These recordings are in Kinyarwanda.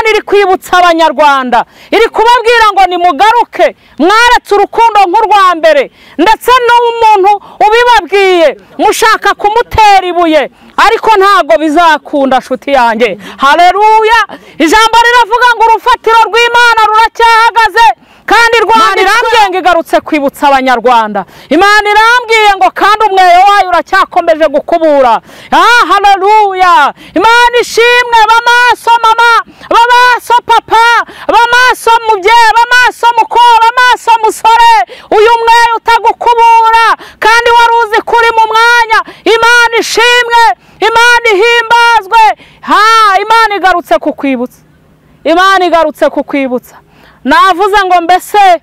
iri kwibutsa abanyarwanda, iri kubabwira ngo nimugaruke, mwaretse urukundo nk'urwa mbere. Ndetse n'umuntu ubibabwiye mushaka kumutera ibuye, ariko ntago bizakunda nshuti yanjye. Haleluya! Ijambo riravuga ngo urufatiro rw'Imana ruracyahagaze, kandi Imana irambwiye ngo igarutse kwibutsa abanyarwanda. Imana irambwiye ngo kandi umweyo wayo uracyakomeje gukubura. Haleluya! Imana ishimwe. Bamaso mama, bamaso papa, bamaso mubyeyi, bamaso mukuru, bamaso musore, uyu mweyo utagukubura kandi wari uzi kuri mu mwanya. Imana ishimwe, Imana ihimbazwe. Imana igarutse kukwibutsa, Imana igarutse kukwibutsa. Navuze ngo mbese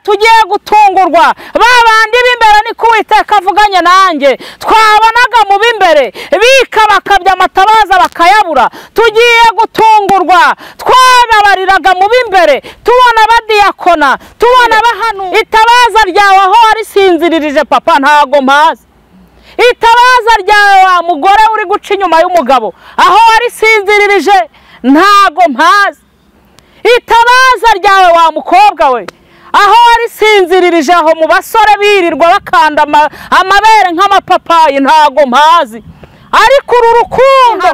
tugiye gutungurwa. Babandi b'imbere niko Uwiteka avuganye nanjye, twabonaga mu b'imbere bikabakabya amatabaza bakayabura. Tugiye gutungurwa, twababariraga mu b'imbere tubona abadiyakona, tubona abahanu. Itabaza ryawe aho warisinziririje papa ntago mpazi. Itabaza ryawe wa mugore uri guca inyuma y'umugabo aho warisinziririje ntago mpazi. Itabaza ryawe wa mukobwa we aho warisinziririje aho mu basore birirwa bakanda amabere nk'amapapayi ntago mpazi. Ariko uru rukundo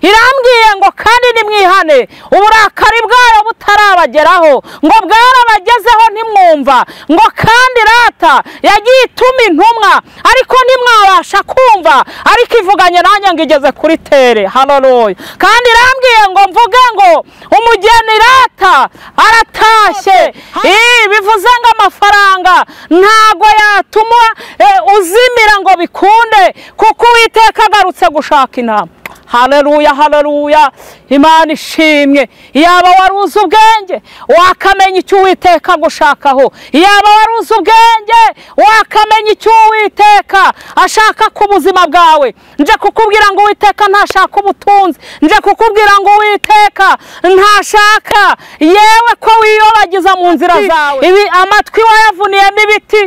irambwiye ngo kandi nimwihane uburakari bwayo butarabageraho, ngo bwarabagezeho ntimwumva, ngo kandi rata yagiye ituma intumwa ariko ntimwabasha kumva, ariko ivuganye nanjye ngo igeze kuri tere. Haleluya! Kandi irambwiye ngo mvuge ngo umugeni rata aratashye. Bivuze ngo amafaranga ntago yatuma uzimira ngo bikunde, kuko Uwiteka agarutse gushaka inama. Haleluya, haleluya! Imana ishimwe. Iyaba wari uzi ubwenge wakamenya icyo Uwiteka agushakaho. Iyaba wari uzi ubwenge wakamenya icyo Uwiteka ashaka ku buzima bwawe. Nje kukubwira ngo Uwiteka ntashaka ubutunzi, nje kukubwira ngo Uwiteka ntashaka yewe ko wiyobagiza mu nzira zawe. Ibi amatwi wayavuniyemo ibiti,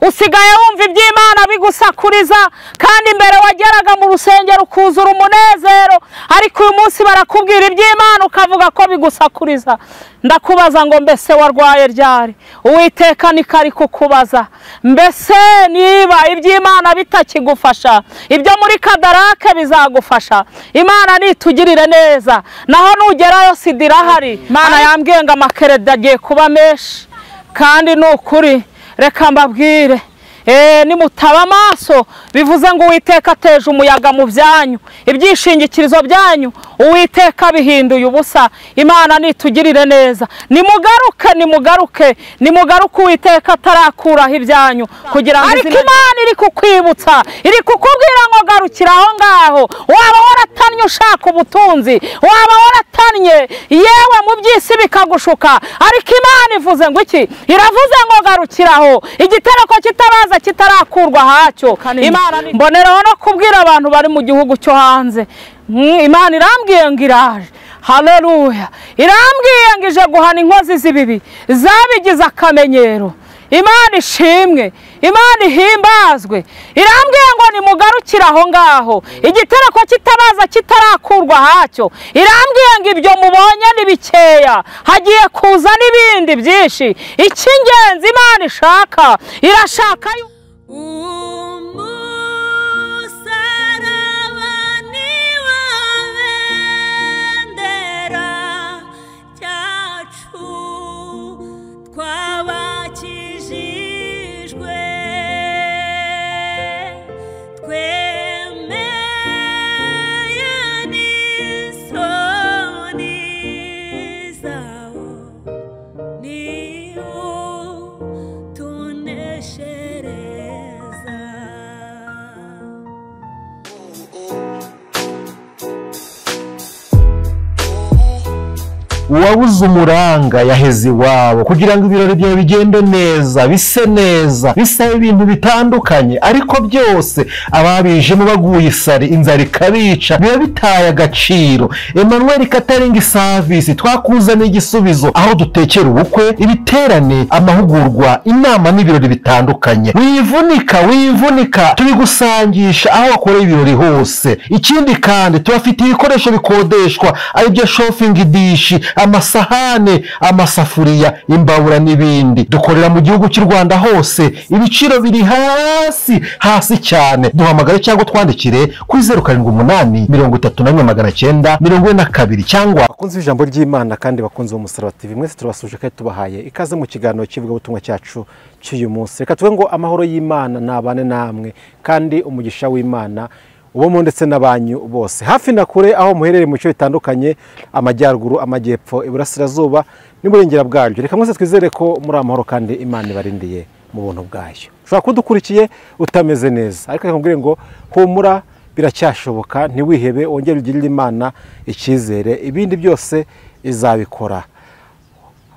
usigaye wumva iby'Imana bigusakuriza, kandi mbere wageraga mu rusengero ukuzura umunezero, ariko uyu munsi barakubwira iby'Imana ukavuga ko bigusakuriza. Ndakubaza ngo mbese warwaye ryari? Uwiteka niko ari kukubaza. Mbese niba iby'Imana bitakigufasha, ibyo muri Kadarake bizagufasha. Imana nitugirire neza, naho nugerayo sida irahari. Imana yambwiye ngo amakereda agiye kuba menshi, kandi ni ukuri. Reka mbabwire, nimutaba amaso bivuze ngo Uwiteka ateje umuyaga mu byanyu, ibyishingikirizo byanyu Uwiteka bihinduye ubusa. Imana nitugirire neza. Nimugaruke, nimugaruke, nimugaruke Uwiteka atarakuraho ibyanyu kugira ngo ariko Imana iri kukwibutsa, iri kukubwira ngo garukira aho ngaho. Waba waratanye ushaka ubutunzi, waba waratanye yewe mu by'isi bikagushuka, ariko Imana ivuze ngo iki? Iravuze ngo garukiraho igitereko kitabaza kitarakurwa hacyo. Imana mboneraho no kubwira abantu bari mu gihugu cyo hanze, Imana irambwiye ngo iraje. Haleluya! Irambwiye ngo ije guhana inkozi z'ibibi zabigize akamenyero. Imana ishimwe, Imana ihimbazwe. Irambwiye ngo nimugarukire aho ngaho igitereko kitabaza kitarakurwa hacyo. Irambwiye ngo ibyo mubonye ni bikeya, hagiye kuza n'ibindi byinshi. Icy'ingenzi Imana ishaka, irashaka tuneshereza. uwabuze umuranga yaheze iwabo kugira ngo ibirori byawe bigende neza, bise neza, bisabe ibintu bitandukanye, ariko byose ababijemo baguye isari, inzara ikabica, biba bitaye agaciro. Emmanuel Catering Service twakuzaniye igisubizo, aho dutekera ubukwe, ibiterane, amahugurwa, inama n'ibirori bitandukanye. Wivunika tubigusangisha aho wakoreye ibirori hose. Ikindi kandi tubafite ibikoresho bikodeshwa, aribyo shopping dish, amasahane, amasafuriya, imbabura n'ibindi. Dukorera mu gihugu cy'u Rwanda hose, ibiciro biri hasi cyane. Duhamagare cyangwa twandikire kuri 078 31 942 cyangwa bakunze ijambo ry'Imana kandi bakunze umusaraba TV. Mwese turabasuje kandi tubahaye ikaze mu kiganiro kivuga ubutumwa cyacu cy'uyu munsi. Reka tuvuge ngo amahoro y'Imana nabane namwe kandi umugisha w'Imana ubo ndetse n'abanyu bose hafi na kure, aho muherereye mu cyo bitandukanye, amajyaruguru, amajyepfo, iburasirazuba n'uburengera bwaryo. Reka mwese twizere ko muri amahoro kandi Imana ibarindiye mu buntu bwayo. Ushobora kudukurikiye utameze neza, ariko reka mbwire ngo humura, biracyashoboka, ntiwihebe, wongere ugirire Imana icyizere, ibindi byose izabikora.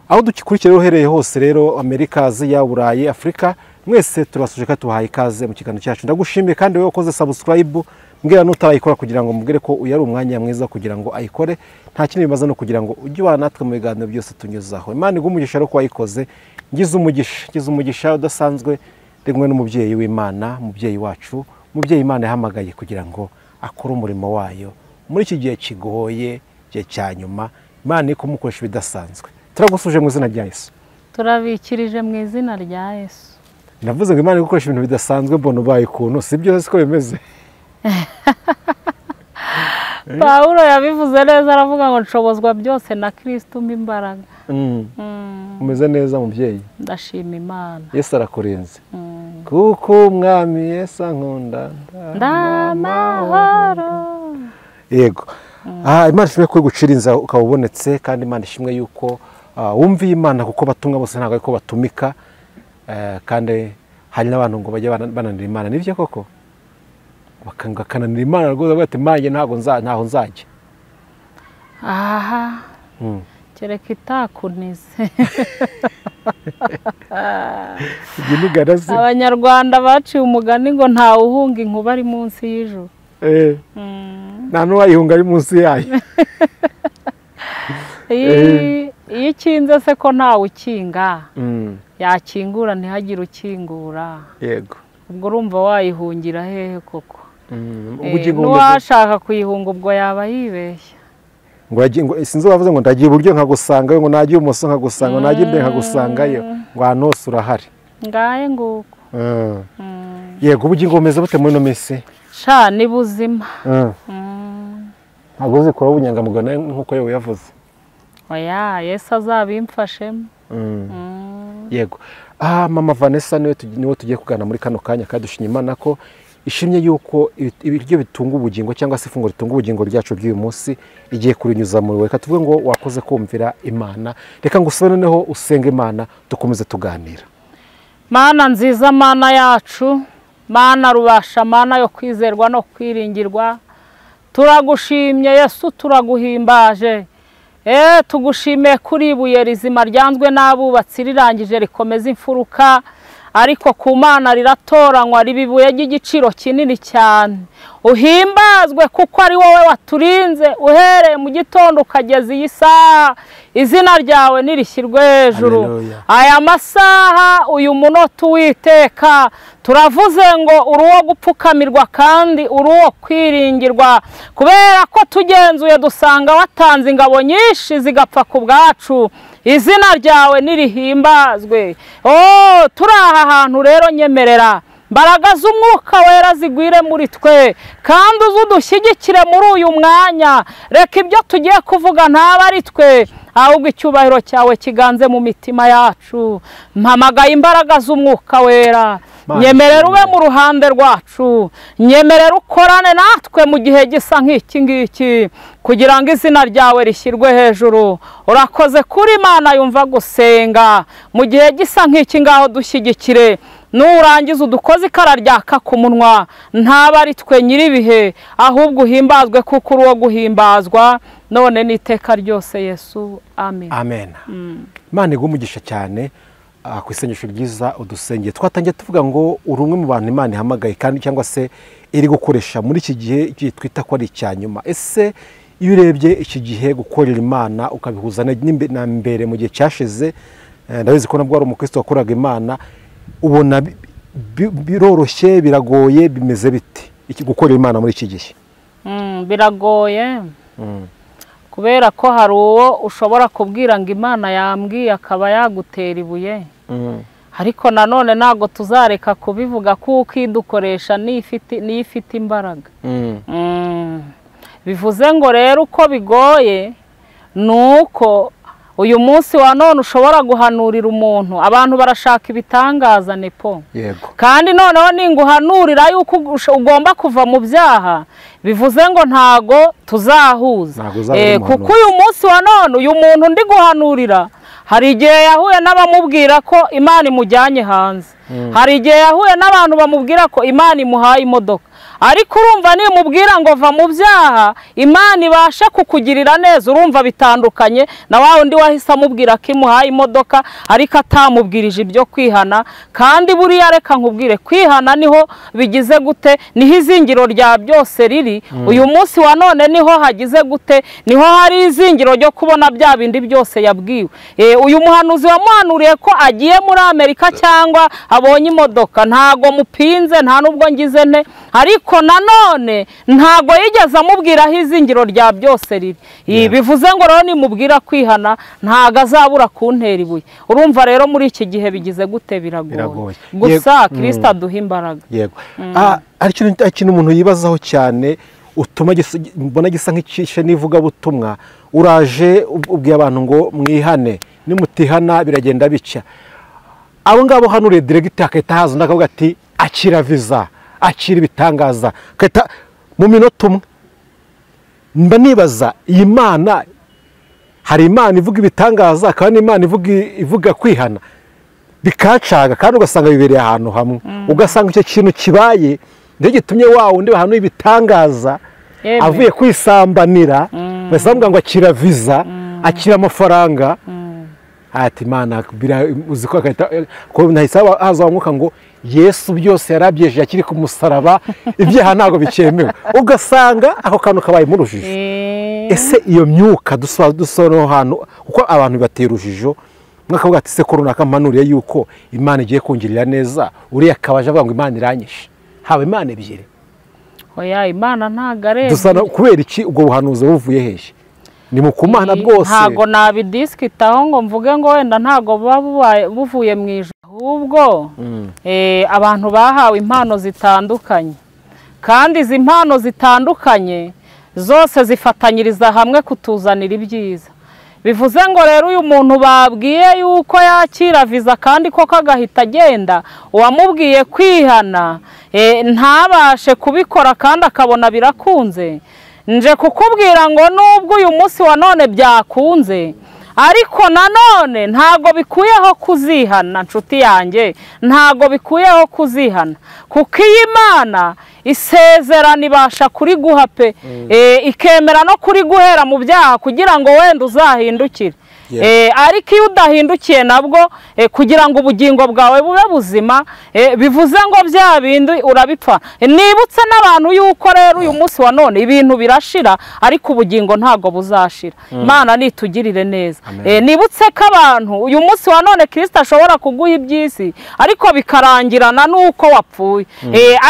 Aho dukurikira uhereye hose rero, Amerika, Aziya, Burayi, Afurika, mwese turabasuje kandi tubahaye ikaze mu kiganiro cyacu. Ndagushimiye kandi wowe wakoze subscribe, mbwira nutarayikora kugira ngo mubwire ko uyu ari umwanya mwiza kugira ngo ayikore. Nta kindi bimaze no kugira ngo ujye ubana natwe mu biganiro byose tunyuzaho. Imana igumugisha rero ko wayikoze. Ngize umugisha udasanzwe rimwe n'umubyeyi w'Imana, umubyeyi wacu, umubyeyi Imana yahamagaye kugira ngo akore umurimo wayo muri iki gihe kigoye, gihe cya nyuma. Imana ikumukoresha ibidasanzwe. Turagusuje mu izina rya Yesu. turabikirije mu izina rya Yesu. Navuze ngo Imana igukoresha ibintu bidasanzwe, mbona ubaye ukuntu, si byo siko bimeze? Pawulo yabivuze neza, aravuga ngo nshobozwa byose na Kristo umpa imbaraga. Umeze neza mubyeyi? Ndashima Imana. Yesu arakurinze. Kuko umwami Yesu ankunda ndamahoro. Yego. Imana ishimwe ko gucirinza ukaba ubonetse, kandi Imana ishimwe yuko wumviye Imana, kuko batumwa bose ntabwo ariko batumika, kandi hari n'abantu ngo bajya bananira Imana. Nibyo koko bakananira Imana rwose, bati manje ntaho nzajya. Aha kereka itakunize. Abanyarwanda baciye umugani ngo ntawe uhunga inkuba ari munsi y'ijuru. Nta n'uwayihunga ari munsi yayo. Iyo ikinze se ko ntawe ukinga, yakingura ntihagire ukingura. Yego. Ubwo urumva wayihungira hehe koko? N'uwashaka kuyihunga ubwo yaba yibeshya. Ngo sinzi wavuze ngo ndagiye iburyo nkagusangayo, ngo nagiye ibumoso nkagusanga, ngo nagiye imbere nkagusangayo, ngo ahantu hose urahari. Ngaye nguko. Yego. Ubugingo bumeze bute muri ino minsi? Sha ni buzima. Ntabwo uzi kuba ubunyangamugayo nk'uko yewe yavuze. Oya, Yesu azabimfashemo. Yego. Mama Vanessa niwe tugiye kugana muri kano kanya, kandi dushimye Imana ko ishimye yuko ibiryo bitunga ubugingo, cyangwa se ifunguro ritunga ubugingo ryacu by'uyu munsi igiye kurinyuza muri we. Reka tuvuge ngo wakoze kumvira Imana. Reka ngusabe noneho usenge Imana, dukomeze tuganira. Mana nziza, Mana yacu, Mana rubasha, Mana yo kwizerwa no kwiringirwa, turagushimye Yesu, turaguhimbaje. Tugushimiye kuri ibuye rizima ryanzwe n'abubatsi, rirangije rikomeza imfuruka, ariko ku Mana riratoranywa riba ibuye ry'igiciro kinini cyane. Uhimbazwe kuko ari wowe waturinze uhereye mu gitondo ukageza iyi saha. Izina ryawe nirishyirwe hejuru. Aya masaha, uyu munota Uwiteka, turavuze ngo uri uwo gupfukamirwa kandi uri uwo kwiringirwa, kubera ko tugenzuye dusanga watanze ingabo nyinshi zigapfa ku bwacu. Izina ryawe nirihimbazwe. Turi aha hantu rero, nyemerera mbaraga z'Umwuka Wera zigwire muri twe, kandi uzudushyigikire muri uyu mwanya. Reka ibyo tugiye kuvuga ntaba ari twe, ahubwo icyubahiro cyawe kiganze mu mitima yacu. Mpamagaye imbaraga z'Umwuka Wera, nyemerera ube mu ruhande rwacu, nyemerera ukorane natwe mu gihe gisa nk'iki ngiki, kugira ngo izina ryawe rishyirwe hejuru. Urakoze kuri Imana yumva gusenga mu gihe gisa nk'iki, ngaho dushyigikire nurangiza udukoze ikara ryaka ku munwa ntaba ari twe nyir'ibihe ahubwo uhimbazwe kuko uri uwo guhimbazwa none n'iteka ryose Yesu amen. Amen. Imana igumugisha cyane ku isengesho ryiza udusengeye. Twatangiye tuvuga ngo uri umwe mu bantu Imana ihamagaye kandi cyangwa se iri gukoresha muri iki gihe twita ko ari icyanyuma. Ese iyo urebye iki gihe gukorera Imana ukabihuza na mbere mu gihe cyashize, ndabizi ko nabwo ari umukristo wakoraga Imana, ubona biroroshye biragoye bimeze biti iki gukorera Imana muri iki gihe? Biragoye kubera ko hari uwo ushobora kubwira ngo Imana yambwiye akaba yagutera ibuye, ariko nanone ntago tuzareka kubivuga kuko idukoresha n'ifite imbaraga. Bivuze ngo rero uko bigoye nuko uyu munsi wa none ushobora guhanurira umuntu, abantu barashaka ibitangaza nepo, kandi noneho ninguhanurira yuko ugomba kuva mu byaha, bivuze ngo ntago tuzahuza, kuko uyu munsi wa none uyu muntu ndi guhanurira hari igihe yahuye n'abamubwira ko Imana imujyanye hanze, hari igihe yahuye n'abantu bamubwira ko Imana imuhaye imodoka, ariko urumva nimubwira ngo va mu byaha Imana ibasha kukugirira neza, urumva bitandukanye na wa undi wahise amubwira ko imuhaye imodoka ariko atamubwirije ibyo kwihana. Kandi buriya reka nkubwire, kwihana niho bigize gute, niho izingiro rya byose riri. Uyu munsi wa none niho hagize gute, niho hari izingiro ryo kubona bya bindi byose yabwiwe. Uyu muhanuzi wamuhanuriye ko agiye muri Amerika cyangwa abonye imodoka, ntago mupinze nta nubwo ngize nte, ariko nanone ntago yigeze amubwira aho izingiro rya byose riri. Bivuze ngo rero nimubwira kwihana ntago azabura kuntera ibuye. Urumva rero muri iki gihe bigize gute, biragoye. Gusa Kristo aduha imbaraga. Yego. Ari ikintu umuntu yibazaho cyane utuma mbona gisa nk'icishe n'ivuga butumwa, uraje ubwiye abantu ngo mwihane, nimutihana biragenda bica. Abo ngabo hanure diregiti akahita haza ndakavuga ati akira viza, akira ibitangaza kata mu minota umwe. Mba nibaza iyi Mana, hari Imana ivuga ibitangaza kandi Imana ivuga kwihana, bikacaga kandi ugasanga bibereye ahantu hamwe, ugasanga icyo kintu kibaye ndio gitumye wa undi bahanuye ibitangaza avuye kwisambanira, basamubwira ngo akira viza, akira amafaranga. Ati Imana uzi ko nahise haza umwuka ngo Yesu byose yarabyeje akiri ku musaraba, ibyaha ntago bikemewe, ugasanga ako kantu kabaye mu rujijo. Ese iyo myuka dusoro hano kuko abantu batera urujijo, mwakavuga ati se korona kamanuriye yuko Imana igiye kungirira neza, uriya kabaje avuga ngo Imana iranyishe, haba Imana ebyiri. Oya, Imana ntagarebe dusana kubera iki ubwo buhanuzi buvuye hehe? Ni mu kumana bwose. Ntago nabidiskitaho ngo mvuge ngo wenda ntago buvuye mu ijuru, ahubwo abantu bahawe impano zitandukanye, kandi izi impano zitandukanye zose zifatanyiriza hamwe kutuzanira ibyiza. Bivuze ngo rero uyu muntu babwiye yuko yakira viza kandi ko kagahita agenda, uwamubwiye kwihana ntabashe kubikora kandi akabona birakunze, nje kukubwira ngo nubwo uyu munsi wa none byakunze, ariko nanone ntago bikuyeho kuzihana. Nshuti yanjye, ntago bikuyeho kuzihana, kuko iyi Imana isezerana ibasha kuri guha pe, ikemera no kuri guhera mu byaha kugira ngo wenda uzahindukire. Ariko iyo udahindukiye nabwo kugira ngo ubugingo bwawe bube buzima, bivuze ngo bya bindi urabipfa. Nibutse n'abantu yuko rero uyu munsi wa none ibintu birashira ariko ubugingo ntago buzashira. Imana nitugirire neza. Nibutse ko abantu uyu munsi wa none Kristo ashobora kuguha ibyisi ariko bikarangirana nuko wapfuye.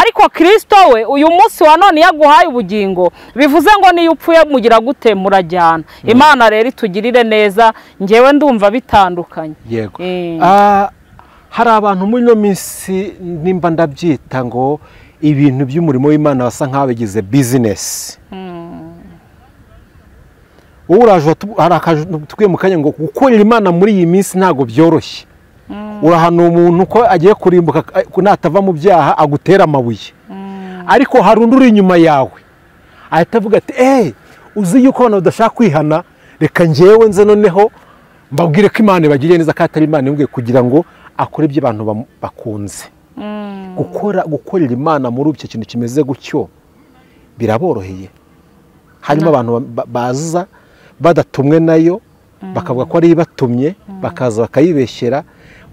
Ariko Kristo we uyu munsi wa none yaguhaye ubugingo, bivuze ngo niyo upfuye mugira gute, murajyana. Imana rero itugirire neza, ngewe ndumva bitandukanye. Yego. Hari abantu muri no minsi nimba ndabyita ngo ibintu by'umurimo w'Imana basa nk'abagize business. Uraje hari akatwiye mu kanya ngo gukorera Imana muri iyi minsi ntago byoroshye. Urahana umuntu ko agiye kurimbuka natava mu byaha agutera amabuye, ariko hari undi uri inyuma yawe ahita avuga ati uzi yuko abantu badashaka kwihana, reka ngewe nze noneho mbabwire ko Imana ibagiriye neza, ko atari Imana yumwe kugira ngo akore ibyo abantu bakunze. gukorera Imana muri icyo kintu kimeze gutyo biraboroheye. Harimo abantu baza badatumwe nayo bakavuga ko ari ibatumye, bakaza bakayibeshyera,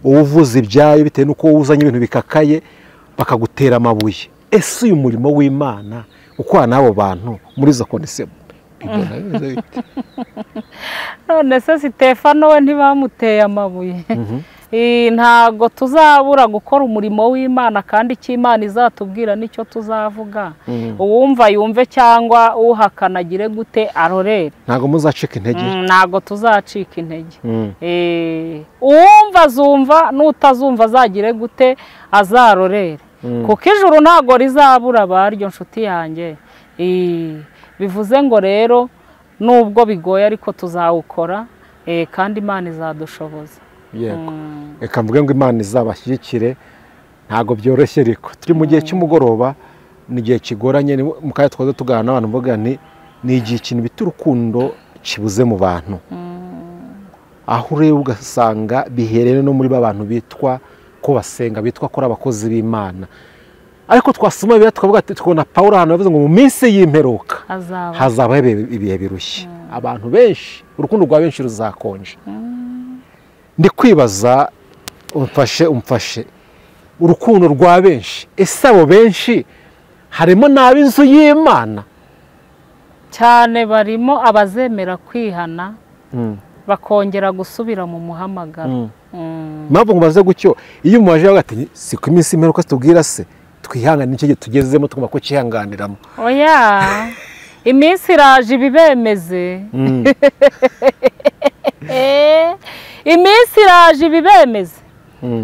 uvuza ibyayo bitewe n'uko uzanye ibintu bikakaye bakagutera amabuye. Ese uyu murimo w'Imana ukora n'abo bantu muri izo kondisiyo bibona bimeze bite? None se Sitefano we ntibamuteye amabuye? Ntago tuzabura gukora umurimo w'Imana, kandi icyo Imana izatubwira nicyo tuzavuga. Uwumva yumve cyangwa uhakana agire gute arorere. Ntago muzacika intege. Ntago tuzacika intege. Uwumva azumva, n'utazumva azagire gute azarorere. Kuko ijuru ntago rizabura baryo nshuti yanjye. Bivuze ngo rero nubwo bigoye ariko tuzawukora, kandi Imana izadushoboza. Yego. Reka mvuge ngo Imana izabashyigikire, ntago byoroshye ariko turi mu gihe cy'umugoroba, ni igihe kigoranye. Mu kanya twaza tuganira n'abantu mvuga ni igihe ikintu bita urukundo kibuze mu bantu. Aho ureba ugasanga bihereye no muri ba bantu bitwa ko basenga, bitwa ko ari abakozi b'Imana. Ariko twasoma bibiliya tukavuga ati twona Pawulo ahantu yavuze ngo mu minsi y'imperuka hazaba ibihe birushye. Abantu benshi, urukundo rwa benshi ruzakonje. Ndi kwibaza, umfashe urukundo rwa benshi, ese abo benshi harimo n'ab'inzu y'Imana? Cyane barimo abazemera kwihana bakongera gusubira mu muhamagaro. Mpamvu ngo baze gutyo, iyo umubaje avuga ati si ku minsi y'imperuka tubwira se twihangane n'icyo gihe tugezemo tugomba kukihanganiramo. Oya, iminsi iraje ibibemeze. Iminsi iraje ibibemeze.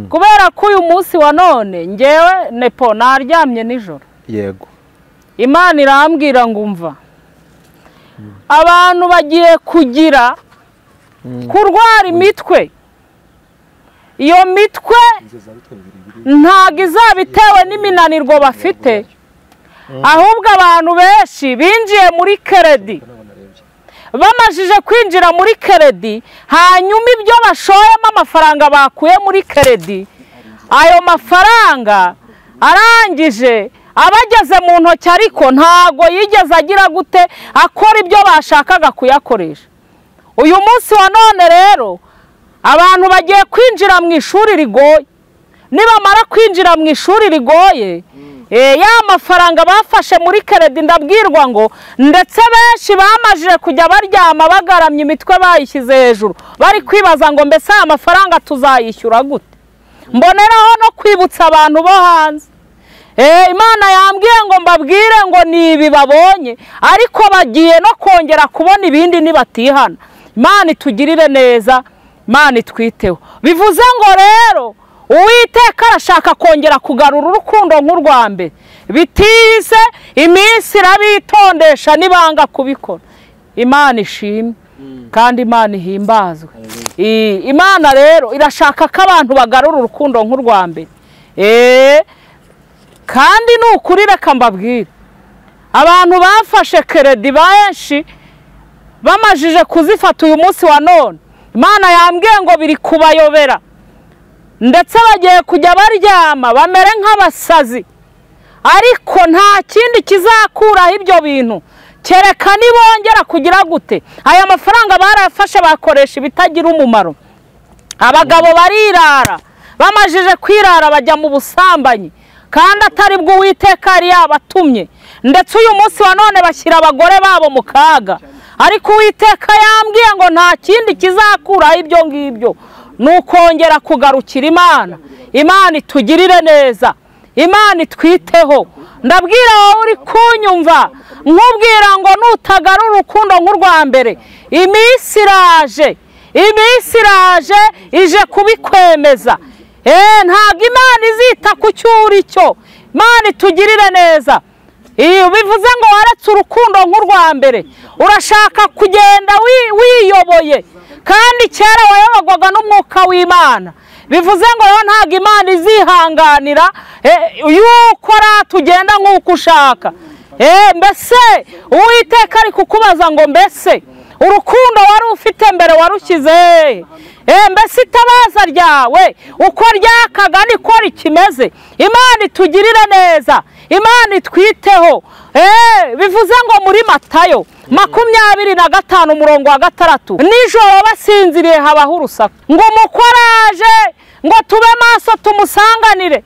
Kubera ko uyu munsi wa none ngewe nepo naryamye nijoro. Yego. Imana irambwira ngo umva, abantu bagiye kugira kurwara imitwe. Iyo mitwe ntago izaba itewe n'iminanirwa bafite, ahubwo abantu benshi binjiye muri keredi. Bamajije kwinjira muri keredi, hanyuma ibyo bashoyemo amafaranga bakuye muri keredi, ayo mafaranga arangije abageze mu ntoki, ariko ntago yigeze agira gute akora ibyo bashakaga kuyakoresha. Uyu munsi wa none rero abantu bagiye kwinjira mu ishuri rigoye. Nibamara kwinjira mu ishuri rigoye, ya mafaranga bafashe muri keredi ndabwirwa ngo ndetse benshi bamajije kujya baryama bagaramye imitwe bayishyize hejuru, bari kwibaza ngo mbese aya mafaranga tuzayishyura gute. Mboneraho no kwibutsa abantu bo hanze, Imana yambwiye ngo mbabwire ngo ni ibi babonye, ariko bagiye no kongera kubona ibindi nibatihana. Imana itugirire neza, Imana itwiteho. Bivuze ngo rero Uwiteka arashaka kongera kugarura urukundo nk'urwa mbere. Bitize iminsi irabitondesha nibanga kubikora. Imana ishimwe kandi Imana ihimbazwe. Imana rero irashaka ko abantu bagarura urukundo nk'urwa mbere. Kandi nukuri reka mbabwire, abantu bafashe keredi benshi bamajije kuzifata uyu munsi wa none, Imana yambwiye ngo biri kubayobera, ndetse bagiye kujya baryama bamere nk'abasazi. Ariko nta kindi kizakuraho ibyo bintu kereka nibongera kugira gute. Aya mafaranga barafashe bakoresha ibitagira umumaro. Abagabo barirara, bamajije kwirara bajya mu busambanyi, kandi atari bwo Uwiteka yari yabatumye. Ndetse uyu munsi wa none bashyira abagore babo mu kaga. Ariko Uwiteka yambwiye ngo nta kindi kizakuraho ibyo ngibyo, nukongera kugarukira Imana. Imana itugirire neza, Imana itwiteho. Ndabwira wowe uri kunyumva, nkubwira ngo nutagarura urukundo nk'urwa mbere, iminsi iraje, iminsi iraje ije kubikwemeza. Ntabwo Imana izita ku cyo uri cyo. Imana itugirire neza. Iyo bivuze ngo waretse urukundo nk'urwa mbere, urashaka kugenda wiyoboye, kandi kera wayobogwaga n'umwuka w'Imana. Bivuze ngo ntabwo Imana izihanganira yuko tugenda nk'uko ushaka. Mbese Uwiteka ari kukubaza ngo mbese urukundo wari ufite mbere warushyize mbese itabaza ryawe uko ryakaga niko rikimeze. Imana itugirire neza, Imana itwiteho. Bivuze ngo muri Matayo 25:6 nijoro basinziriye habaho urusaku ngo umukoraje ngo tube maso tumusanganire.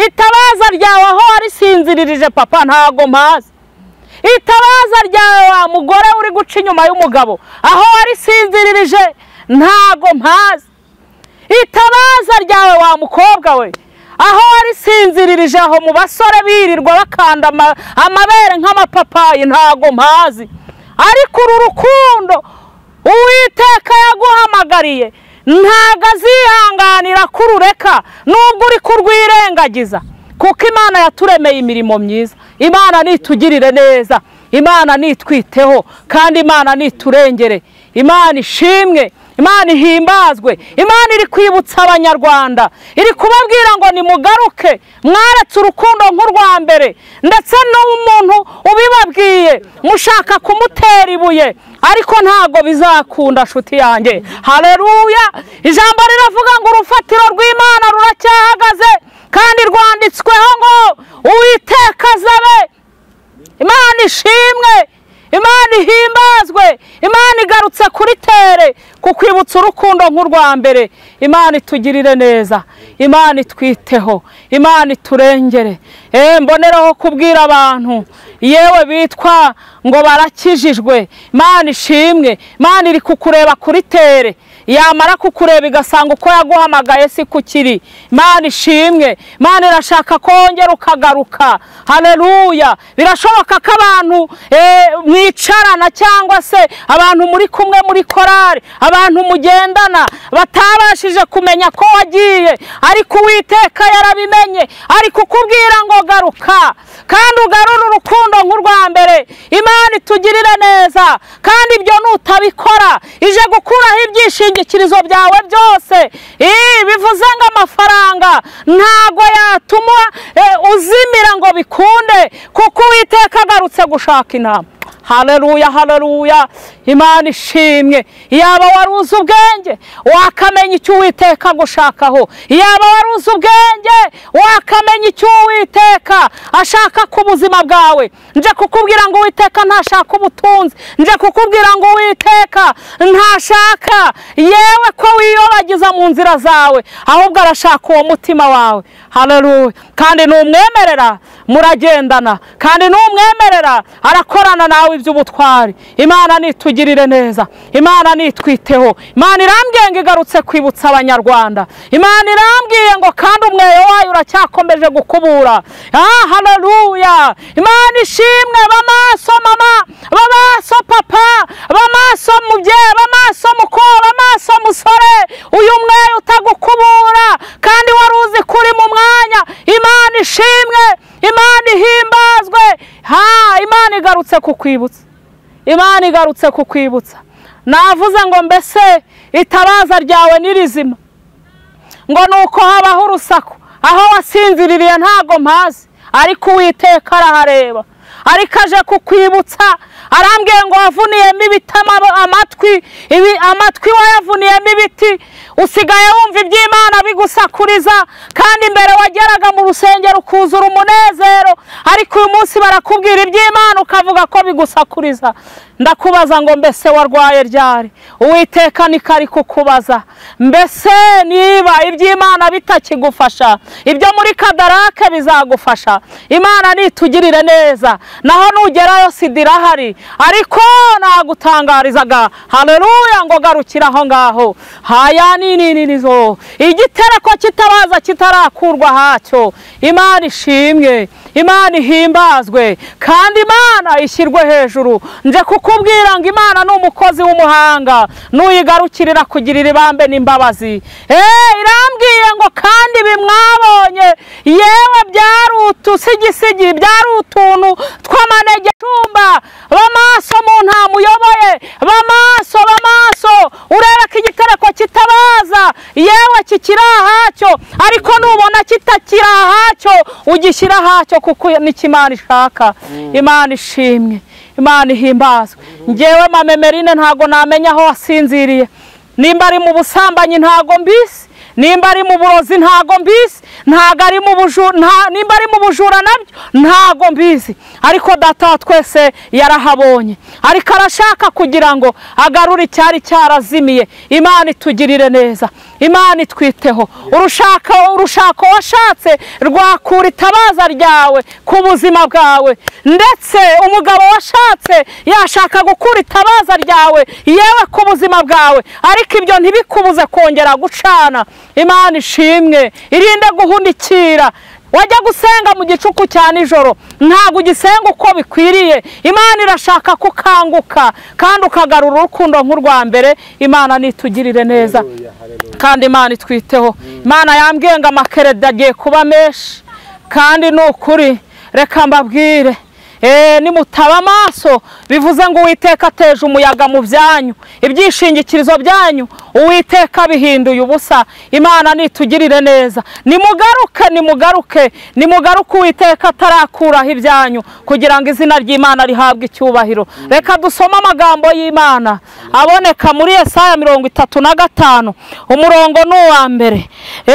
Itabaza ryawe aho warisinziririje papa ntago mpazi. Itabaza ryawe wa mugore uri guca inyuma y'umugabo aho warisinziririje ntago mpazi. Itabaza ryawe wa mukobwa we aho warisinziririje aho mu basore birirwa bakanda amabere nk'amapapayi ntago mpazi. Ariko uru rukundo Uwiteka yaguhamagariye ntago azihanganira kurureka nubwo uri kurwirengagiza, kuko Imana yaturemeye imirimo myiza. Imana nitugirire neza, Imana nitwiteho, kandi Imana niturengere. Imana ishimwe, Imana ihimbazwe. Imana iri kwibutsa abanyarwanda, iri kubabwira ngo nimugaruke mwaretse urukundo nk'urwa mbere. Ndetse n'umuntu ubibabwiye mushaka kumutera ibuye, ariko ntago bizakunda nshuti yanjye. Haleluya! Ijambo riravuga ngo urufatiro rw'Imana ruracyahagaze kandi rwanditsweho ngo Uwiteka azabe. Imana ishimwe, Imana ihimbazwe. Imana igarutse kuri tere kukwibutsa urukundo nk'urwa mbere. Imana itugirire neza, Imana itwiteho, Imana iturengere. Mboneraho kubwira abantu yewe bitwa ngo barakijijwe, Imana ishimwe. Imana iri kukureba kuri tere, yamara kukureba igasanga uko yaguhamagaye si kukiri. Imana ishimwe. Imana irashaka kongera ukagaruka. Haleluya! Birashoboka ko abantu mwicarana cyangwa se abantu muri kumwe muri korari, abantu mugendana batabashije kumenya ko wagiye, ariko Uwiteka yarabimenye, ari kukubwira ngo garuka kandi ugarure urukundo nk'urwa mbere. Imana itugirire neza, kandi ibyo nutabikora ije gukuraho ibyishingikirizo byawe byose. Bivuze ngo amafaranga ntago yatuma uzimira ngo bikunde, kuko Uwiteka agarutse gushaka intama. Haleluya, haleluya. Imana ishimwe. Yaba waruzi ubwenge wakamenya icyo Uwiteka gushakaho. Yaba waruzi ubwenge wakamenya icyo Uwiteka ashaka ku buzima bwawe. Nje kukubwira ngo Uwiteka ntashaka ubutunzi, nje kukubwira ngo Uwiteka ntashaka yewe ko wiyobagiza mu nzira zawe, ahubwo arashaka uwo mutima wawe. Haleluya. Kandi numwemerera muragendana, kandi numwemerera arakorana nawe iby'ubutwari. Imana nitugirire neza, Imana nitwiteho. Imana irambwiye ngo igarutse kwibutsa abanyarwanda. Imana irambwiye ngo kandi umweyo wayo uracyakomeje gukubura. Haleluya. Imana ishimwe. Bamaso mama, bamaso papa, bamaso mubyeyi, bamaso mukobwa, bamaso musore, uyu mweyo utagukubura kandi waruzi kuri mu mwanya. Imana ishimwe, Imana ihimbazwe. Imana igarutse kukwibutsa, Imana igarutse kukwibutsa. Navuze ngo mbese itabaza ryawe ni rizima, ngo nuko habaho urusaku aho wasinziririye ntago mpazi, ariko Uwiteka arahareba, ariko aje kukwibutsa. Arambwiye ngo wavuniyemo ibiti amatwi wayavuniyemo ibiti, usigaye wumva iby'Imana bigusakuriza, kandi imbere wageraga mu rusengero ukuzura umunezero, ariko uyu munsi barakubwira iby'Imana ukavuga ko bigusakuriza. Ndakubaza ngo mbese warwaye ryari? Uwiteka niko ari kukubaza. Mbese niba iby'Imana bitakigufasha, ibyo muri Kadarake bizagufasha. Imana nitugirire neza. Naho nugerayo sida irahari, ariko nagutangarizaga haleluya ngo garukira aho ngaho. Haya nizo igitereko kitabaza kitarakurwa hacyo. Imana ishimwe, Imana ihimbazwe, kandi Imana ishyirwe hejuru. Nje kukubwira ngo Imana ni umukozi w'umuhanga, nuyigarukirira kugirira ibambe n'imbabazi. Irambwiye ngo kandi bimwabonye yewe byarutusigisigi, byarutuntu twamanege tumba. Bamaso mu ntamuyoboye, bamaso urebe ko igitereko kitabaza yewe kikiri ahacyo, ariko nubona kitakiri ahacyo ugishyira ahacyo, kuko n'ikimana ishaka. Imana ishimwe, Imana ihimbazwe. ngewe Mamemerine ntago namenya aho wasinziriye, nimba ari mu busambanyi ntago mbizi, nimba ari mu burozi ntago mbizi, ntago ari mu bujura, nimba ari mu bujura nabyo ntago mbizi, ariko data wa twese yarahabonye, ariko arashaka kugira ngo agarure icyari cyarazimiye. Imana itugirire neza, Imana itwiteho. urushako washatse rwakura itabaza ryawe ku buzima bwawe, ndetse umugabo washatse yashaka gukura itabaza ryawe yewe ku buzima bwawe, ariko ibyo ntibikubuze kongera gucana. Imana ishimwe, irinde guhunikira. Wajya gusenga mu gicuku cya nijoro ntabwo ugisenga uko bikwiriye. Imana irashaka kukanguka kandi ukagarura urukundo nk'urwa mbere. Imana nitugirire neza kandi Imana itwiteho. Imana yambwiye ngo amakereda agiye kuba menshi, kandi ni ukuri reka mbabwire, nimutaba amaso bivuze ngo Uwiteka ateje umuyaga mu byanyu, ibyishingikirizo byanyu Uwiteka bihinduye ubusa. Imana nitugirire neza, nimugaruke Uwiteka atarakuraho ibyanyu, kugira ngo izina ry'Imana rihabwe icyubahiro. Reka dusome amagambo y'Imana aboneka muri Yesaya 35 umurongo n'uwa mbere,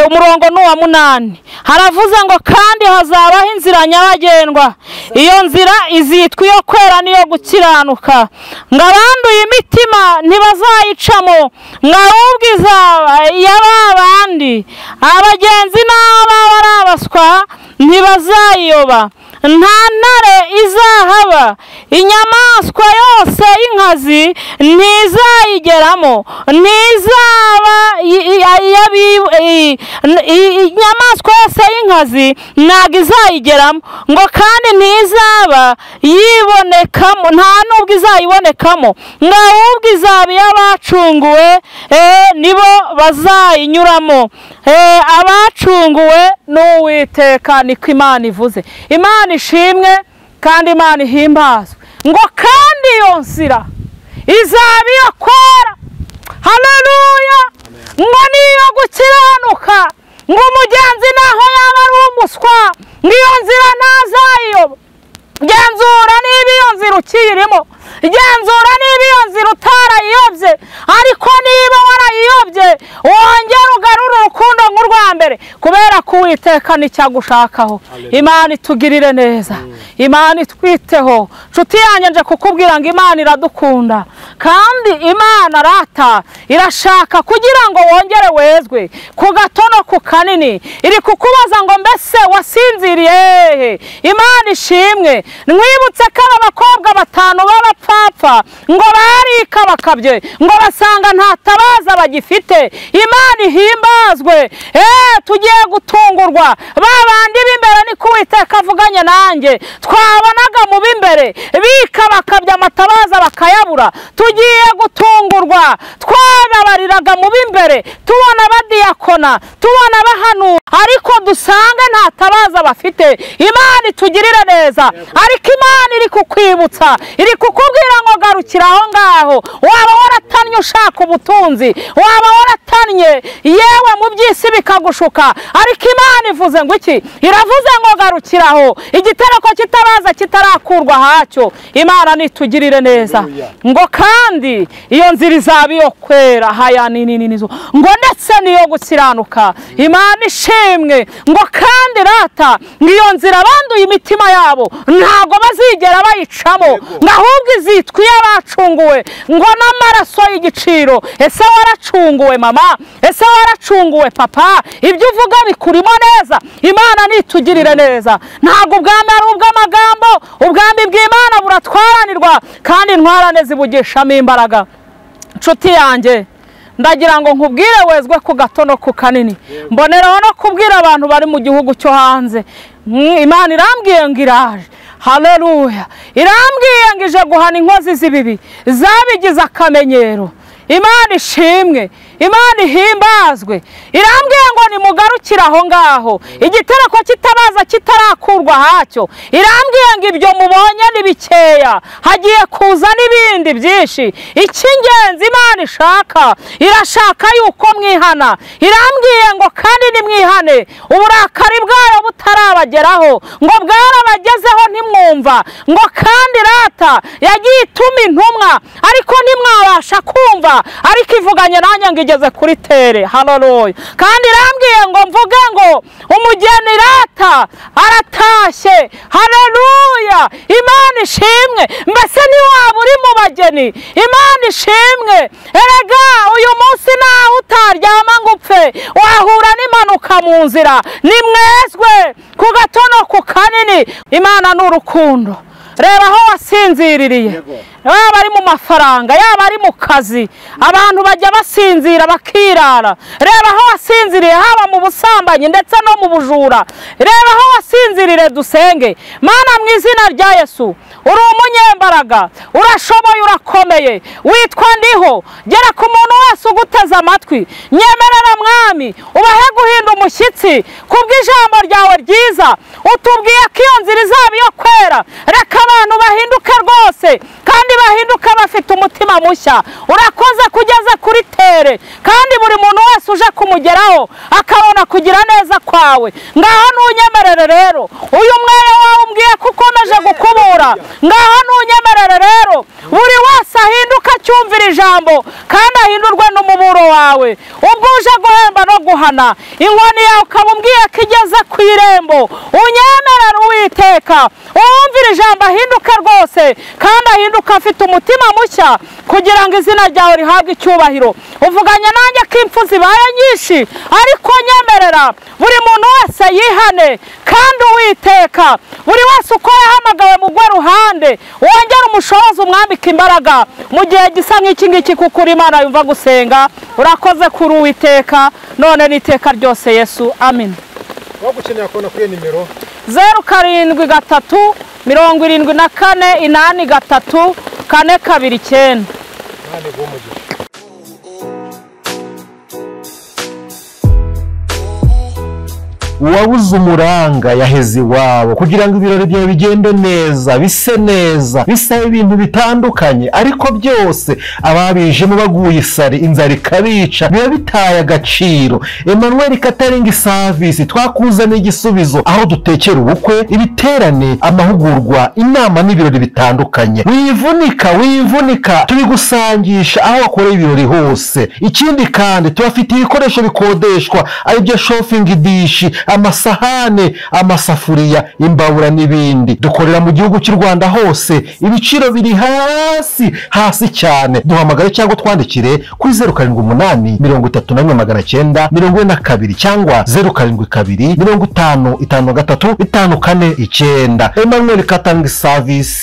umurongo n'uwa 8. Haravuze ngo kandi hazabaho inzira nyabagendwa, iyo nzira izitwa iyo kwera niyo gukiranuka, ngo abanduye imitima ntibazayicamo, ngo ahubwo izaba iy'abandi, abagenzi n'ababa ari abaswa ntibazayiyoba. Nta ntare izahaba, inyamaswa yose y'inkazi ntizayigeramo, ntizaba inyamaswa yose y'inkazi ntabwo izayigeramo, ngo kandi ntizaba yibonekamo, nta nubwo izayibonekamo, ngo ahubwo izaba iy'abacunguwe nibo bazayinyuramo. Abacunguwe n'Uwiteka, niko Imana ivuze. Imana ishimwe kandi Imana ihimbazwe, ngo kandi iyo nzira izaba iyo kwera. Haleluya! Ngo niyo gukiranuka, ngo umugenzi naho yaba ari umuswa, ngo iyo nzira ntazayiyoba. Genzura niba iyo nzira ukiyirimo, genzura niba iyo nzira utarayiyobye, ariko niba warayiyobye wongera ugarura urukundo nk'urwa mbere, kubera ko Uwiteka nicyo agushakaho. Imana itugirire neza, Imana itwiteho. Nshuti yanjye nje kukubwira ngo Imana iradukunda, kandi Imana rata irashaka kugira ngo wongere wezwe ku gato no ku kanini. Iri kukubaza ngo mbese wasinziriye hehe? Imana ishimwe. Mwibutse ko aba bakobwa 5 b'abapfapfa ngo barika bakabye, ngo basanga nta tabaza bagifite. Imana ihimbazwe. Tugiye gutungurwa, babandi b'imbere niko Uwiteka avuganye nanjye, twabonaga mu b'imbere bika bakabya amatabaza bakayabura. Tugiye gutungurwa, twagabariraga mu b'imbere tubona abadiyakona, tubona abahanura, ariko dusanga nta tabaza bafite. Imana itugirire neza, ariko Imana iri kukwibutsa, iri kukubwira ngo garukira aho ngaho. Waba waratanye ushaka ubutunzi, waba waratanye yewe mu by'isi bikagushuka, ariko Imana ivuze ngo iki? Iravuze ngo garukiraho, igitereko kitabaza kitarakurwa hacyo. Imana nitugirire neza, ngo kandi iyo nzira izaba iyo kwera, haya nizo, ngo ndetse niyo gukiranuka. Imana ishimwe. Ngo kandi rata ngiyo nzira abanduye imitima yabo ntago bazigera bayicamo, ngo ahubwo izitwa iy'abacunguwe, ngo n'amaraso y'igiciro. Ese waracunguwe mama? Ese waracunguwe papa? Ibyo uvuga bikurimo neza. Imana nitugirire neza. Ntabwo ubwami ari ubw'amagambo, ubwami bw'Imana buratwaranirwa, kandi intwarane zibugishamo imbaraga. Nshuti yanjye ndagira ngo nkubwire wezwe ku gato no ku kanini. Mboneraho no kubwira abantu bari mu gihugu cyo hanze, Imana irambwiye ngo iraje. Haleluya! Irambwiye ngo ije guhana inkozi z'ibibi zabigize akamenyero. Imana ishimwe, Imana ihimbazwe. Irambwiye ngo nimugarukire aho ngaho, igitereko kitabaza kitarakurwa hacyo. Irambwiye ngo ibyo mubonye ni bikeya, hagiye kuza n'ibindi byinshi. Icy'ingenzi Imana ishaka, irashaka yuko mwihana. Irambwiye ngo kandi nimwihane uburakari bwayo butarabageraho, ngo bwarabagezeho ntimwumva, ngo kandi rata yagiye ituma intumwa ariko ntimwabasha kumva, ariko ivuganye nanjye ngo igeze kuri tere. Haleluya. Kandi irambwiye ngo mvuge ngo umugeni rata aratashye. Haleluya. Imana ishimwe. Mbese ntiwaba uri mu bageni? Imana ishimwe. Erega uyu munsi nawe utaryama ngo upfe, wahura n'impanuka mu nzira. Nimwezwe ku gato no ku kanini. Imana ni urukundo. Reba aho wasinziririye, yaba ari mu mafaranga, yaba ari mu kazi, abantu bajya basinzira bakirara. Reba aho wasinziriye, haba mu busambanyi ndetse no mu bujura. Reba aho wasinzirire. Dusenge. Mana, mu izina rya Yesu, uri umunyembaraga, urashoboye, urakomeye, witwa Ndiho. Gera ku muntu wese uguteze amatwi. Nyemerera Mwami, ubahe guhinda umushyitsi kubw'ijambo ryawe ryiza. Utubwiye ko iyo nzira izaba iyo kwera. Reka abantu bahinduke rwose, kandi bahinduke bafite umutima mushya. Urakoze kugeze kuri tere, kandi buri muntu wese uje kumugeraho akabona kugira neza kwawe. Ngaho ntunyemerere rero, uyu mwere wawe umbwiye ko ukomeje gukubura. Ngaho ntunyemerere rero, buri wese ahinduka acyumvira ijambo, kandi ahindurwe n'umuburo wawe. Ubwo uje guhemba no guhana, inkoni yawe ukaba umbwiye ko igeze ku irembo. Unyemerere Uwiteka, uwumvira ijambo ahinduke rwose, kandi ahinduke afite umutima mushya, kugira ngo izina ryawe rihabwe icyubahiro. Uvuganye nanjye ko impfu zibaye nyinshi, ariko nyemerera buri muntu wese yihane, kandi Uwiteka buri wese uko yahamagawe mugwe ruhande, wongere umushobozi, umwambike imbaraga mu gihe gisa nk'iki ngiki, kuko uri Imana yumva gusenga. Urakoze kuri Uwiteka, none n'iteka ryose Yesu. Amen. Wagukeneye kubona kuri nimero 07 374 8 3 429. Nane bumugisha. uwabuze umuranga yaheze iwabo kugira ngo ibirori byawe bigende neza, bise neza, bisabe ibintu bitandukanye, ariko byose ababijemo baguye isari, inzara ikabica, biba bitaye agaciro. Emmanuel Catering Service twakuzaniye igisubizo, aho dutekera ubukwe, ibiterane, amahugurwa, inama n'ibirori bitandukanye. Wivunika tubigusangisha aho wakoreye ibirori hose. Ikindi kandi tubafite ibikoresho bikodeshwa, aribyo shopping dish, amasahane, amasafuriya, imbabura n'ibindi. Dukorera mu gihugu cy'u Rwanda hose, ibiciro biri hasi cyane. Duhamagare cyangwa twandikire kuri 07 34 942 cyangwa 07 50 53 54 9. Emmanuel Catering Service.